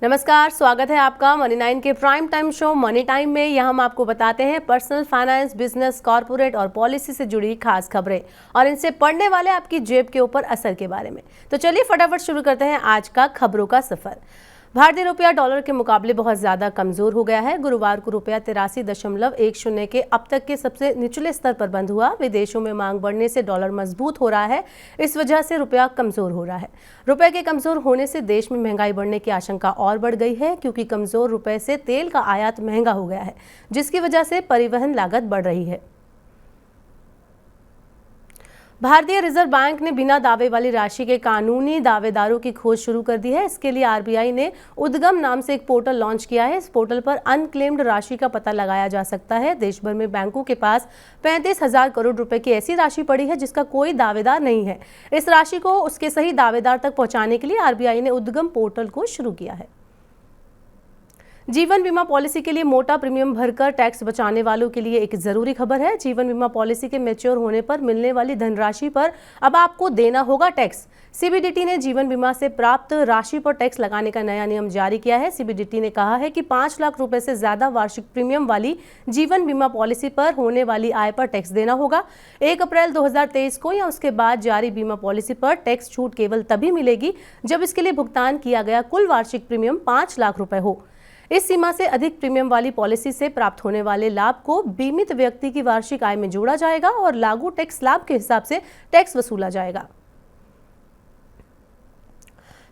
नमस्कार, स्वागत है आपका मनी 9 के prime time show money time में। यहाँ हम आपको बताते हैं पर्सनल फाइनेंस, बिजनेस, कॉर्पोरेट और पॉलिसी से जुड़ी खास खबरें और इनसे पड़ने वाले आपकी जेब के ऊपर असर के बारे में। तो चलिए फटाफट शुरू करते हैं आज का खबरों का सफर। भारतीय रुपया डॉलर के मुकाबले बहुत ज्यादा कमजोर हो गया है। गुरुवार को रुपया 83.10 के अब तक के सबसे निचले स्तर पर बंद हुआ। विदेशों में मांग बढ़ने से डॉलर मजबूत हो रहा है, इस वजह से रुपया कमजोर हो रहा है। रुपए के कमजोर होने से देश में महंगाई बढ़ने की आशंका और बढ़ गई है, क्योंकि कमजोर रुपए से तेल का आयात महंगा हो गया है, जिसकी वजह से परिवहन लागत बढ़ रही है। भारतीय रिजर्व बैंक ने बिना दावे वाली राशि के कानूनी दावेदारों की खोज शुरू कर दी है। इसके लिए आरबीआई ने उद्गम नाम से एक पोर्टल लॉन्च किया है। इस पोर्टल पर अनक्लेम्ड राशि का पता लगाया जा सकता है। देश भर में बैंकों के पास 35,000 करोड़ रुपए की ऐसी राशि पड़ी है जिसका कोई दावेदार नहीं है। इस राशि को उसके सही दावेदार तक पहुंचाने के लिए आरबीआई ने उद्गम पोर्टल को शुरू किया है। जीवन बीमा पॉलिसी के लिए मोटा प्रीमियम भरकर टैक्स बचाने वालों के लिए एक जरूरी खबर है। जीवन बीमा पॉलिसी के मैच्योर होने पर मिलने वाली धनराशि पर अब आपको देना होगा टैक्स। सीबीडीटी ने जीवन बीमा से प्राप्त राशि पर टैक्स लगाने का नया नियम जारी किया है। सीबीडीटी ने कहा है कि 5 लाख रुपए से ज्यादा वार्षिक प्रीमियम वाली जीवन बीमा पॉलिसी पर होने वाली आय पर टैक्स देना होगा। 1 अप्रैल 2023 को या उसके बाद जारी बीमा पॉलिसी पर टैक्स छूट केवल तभी मिलेगी जब इसके लिए भुगतान किया गया कुल वार्षिक प्रीमियम 5 लाख रुपए हो। इस सीमा से अधिक प्रीमियम वाली पॉलिसी से प्राप्त होने वाले लाभ को बीमित व्यक्ति की वार्षिक आय में जोड़ा जाएगा और लागू टैक्स स्लैब के हिसाब से टैक्स वसूला जाएगा।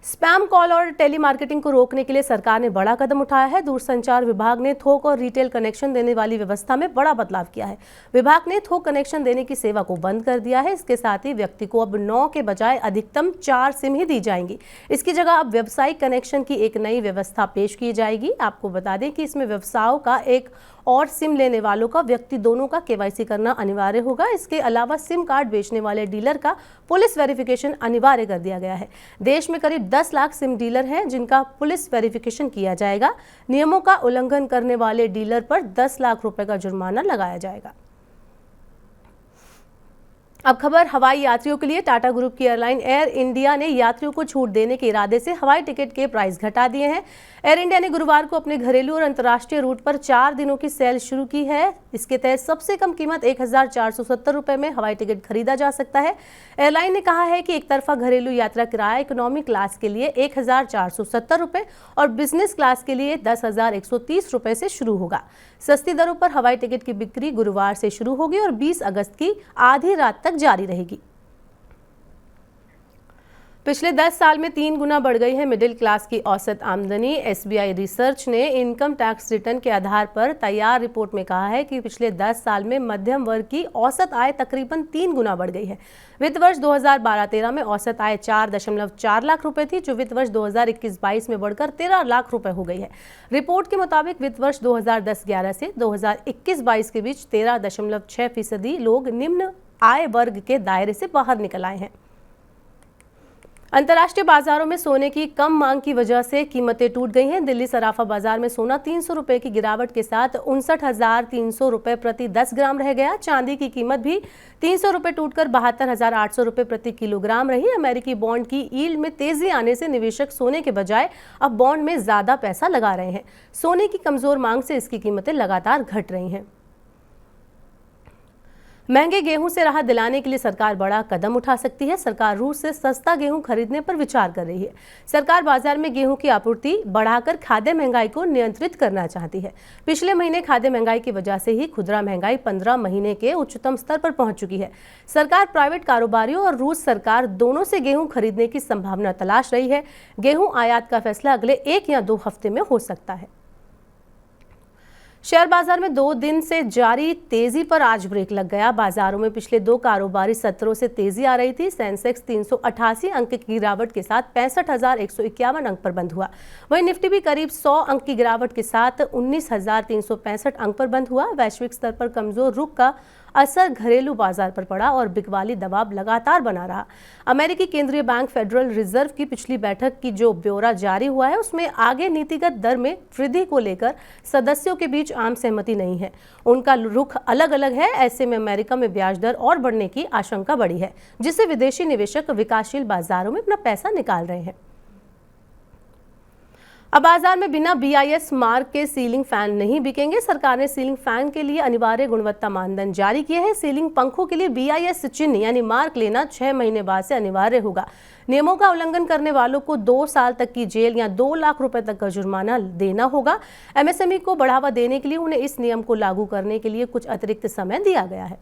स्पैम कॉल और टेलीमार्केटिंग को रोकने के लिए सरकार ने बड़ा कदम उठाया है। दूरसंचार विभाग ने थोक और रिटेल कनेक्शन देने वाली व्यवस्था में बड़ा बदलाव किया है। विभाग ने थोक कनेक्शन देने की सेवा को बंद कर दिया है। इसके साथ ही व्यक्ति को अब 9 के बजाय अधिकतम 4 सिम ही दी जाएंगी। इसकी जगह अब व्यावसायिक कनेक्शन की एक नई व्यवस्था पेश की जाएगी। आपको बता दें कि इसमें व्यवसायों का एक और सिम लेने वालों का व्यक्ति दोनों का केवाईसी करना अनिवार्य होगा। इसके अलावा सिम कार्ड बेचने वाले डीलर का पुलिस वेरिफिकेशन अनिवार्य कर दिया गया है। देश में करीब 10 लाख सिम डीलर हैं जिनका पुलिस वेरिफिकेशन किया जाएगा। नियमों का उल्लंघन करने वाले डीलर पर 10 लाख रुपए का जुर्माना लगाया जाएगा। अब खबर हवाई यात्रियों के लिए। टाटा ग्रुप की एयरलाइन एयर इंडिया ने यात्रियों को छूट देने के इरादे से हवाई टिकट के प्राइस घटा दिए हैं। एयर इंडिया ने गुरुवार को अपने घरेलू और अंतर्राष्ट्रीय रूट पर 4 दिनों की सेल शुरू की है। इसके तहत सबसे कम कीमत 1,470 रुपए में हवाई टिकट खरीदा जा सकता है। एयरलाइन ने कहा है कि एक तरफा घरेलू यात्रा किराया इकोनॉमी क्लास के लिए 1,470 रुपए और बिजनेस क्लास के लिए 10,130 रुपए से शुरू होगा। सस्ती दरों पर हवाई टिकट की बिक्री गुरुवार से शुरू होगी और 20 अगस्त की आधी रात तक जारी रहेगी। पिछले 10 साल में 3 गुना बढ़ गई है मिडिल क्लास की औसत आमदनी। एसबीआई रिसर्च ने इनकम टैक्स रिटर्न के आधार पर तैयार रिपोर्ट में कहा है कि पिछले 10 साल में मध्यम वर्ग की औसत आय तकरीबन 3 गुना बढ़ गई है। वित्त वर्ष 2012-13 में औसत आय 4.4 लाख रुपए थी, जो वित्त वर्ष 2021-22 में बढ़कर 13 लाख रुपए हो गई है। रिपोर्ट के मुताबिक वित्त वर्ष 2010-11 से 2021-22 के बीच 13.6% लोग निम्न आय वर्ग के दायरे से बाहर निकल आए हैं। अंतर्राष्ट्रीय बाजारों में सोने की कम मांग की वजह से कीमतें टूट गई हैं। दिल्ली सराफा बाजार में सोना 300 रुपए की गिरावट के साथ 59,300 रुपए प्रति 10 ग्राम रह गया। चांदी की कीमत भी 300 रुपए टूटकर 72,800 रुपए प्रति किलोग्राम रही। अमेरिकी बॉन्ड की यील्ड में तेजी आने से निवेशक सोने के बजाय अब बॉन्ड में ज्यादा पैसा लगा रहे हैं। सोने की कमजोर मांग से इसकी कीमतें लगातार घट रही हैं। महंगे गेहूं से राहत दिलाने के लिए सरकार बड़ा कदम उठा सकती है। सरकार रूस से सस्ता गेहूं खरीदने पर विचार कर रही है। सरकार बाजार में गेहूं की आपूर्ति बढ़ाकर खाद्य महंगाई को नियंत्रित करना चाहती है। पिछले महीने खाद्य महंगाई की वजह से ही खुदरा महंगाई 15 महीने के उच्चतम स्तर पर पहुंच चुकी है। सरकार प्राइवेट कारोबारियों और रूस सरकार दोनों से गेहूं खरीदने की संभावना तलाश रही है। गेहूं आयात का फैसला अगले 1 या 2 हफ्ते में हो सकता है। शेयर बाजार में 2 दिन से जारी तेजी पर आज ब्रेक लग गया। बाजारों में पिछले 2 कारोबारी सत्रों से तेजी आ रही थी। सेंसेक्स 388 अंक की गिरावट के साथ 65,151 अंक पर बंद हुआ। वहीं निफ्टी भी करीब 100 अंक की गिरावट के साथ 19,365 अंक पर बंद हुआ। वैश्विक स्तर पर कमजोर रुख का असर घरेलू बाजार पर पड़ा और बिकवाली दबाव लगातार बना रहा। अमेरिकी केंद्रीय बैंक फेडरल रिजर्व की पिछली बैठक की जो ब्यौरा जारी हुआ है उसमें आगे नीतिगत दर में वृद्धि को लेकर सदस्यों के बीच आम सहमति नहीं है। उनका रुख अलग अलग है। ऐसे में अमेरिका में ब्याज दर और बढ़ने की आशंका बढ़ी है, जिससे विदेशी निवेशक विकासशील बाजारों में अपना पैसा निकाल रहे हैं। अब बाजार में बिना BIS मार्क के सीलिंग फैन नहीं बिकेंगे। सरकार ने सीलिंग फैन के लिए अनिवार्य गुणवत्ता मानदंड जारी किए हैं। सीलिंग पंखों के लिए BIS चिन्ह यानी मार्क लेना 6 महीने बाद से अनिवार्य होगा। नियमों का उल्लंघन करने वालों को 2 साल तक की जेल या 2 लाख रुपए तक का जुर्माना देना होगा। MSME को बढ़ावा देने के लिए उन्हें इस नियम को लागू करने के लिए कुछ अतिरिक्त समय दिया गया है।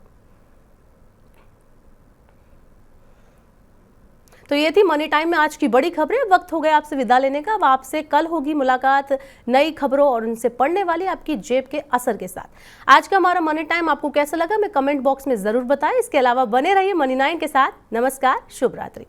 तो ये थी मनी टाइम में आज की बड़ी खबरें। वक्त हो गया आपसे विदा लेने का। अब आपसे कल होगी मुलाकात नई खबरों और उनसे पढ़ने वाली आपकी जेब के असर के साथ। आज का हमारा मनी टाइम आपको कैसा लगा मैं कमेंट बॉक्स में जरूर बताएं। इसके अलावा बने रहिए मनी 9 के साथ। नमस्कार, शुभ रात्रि।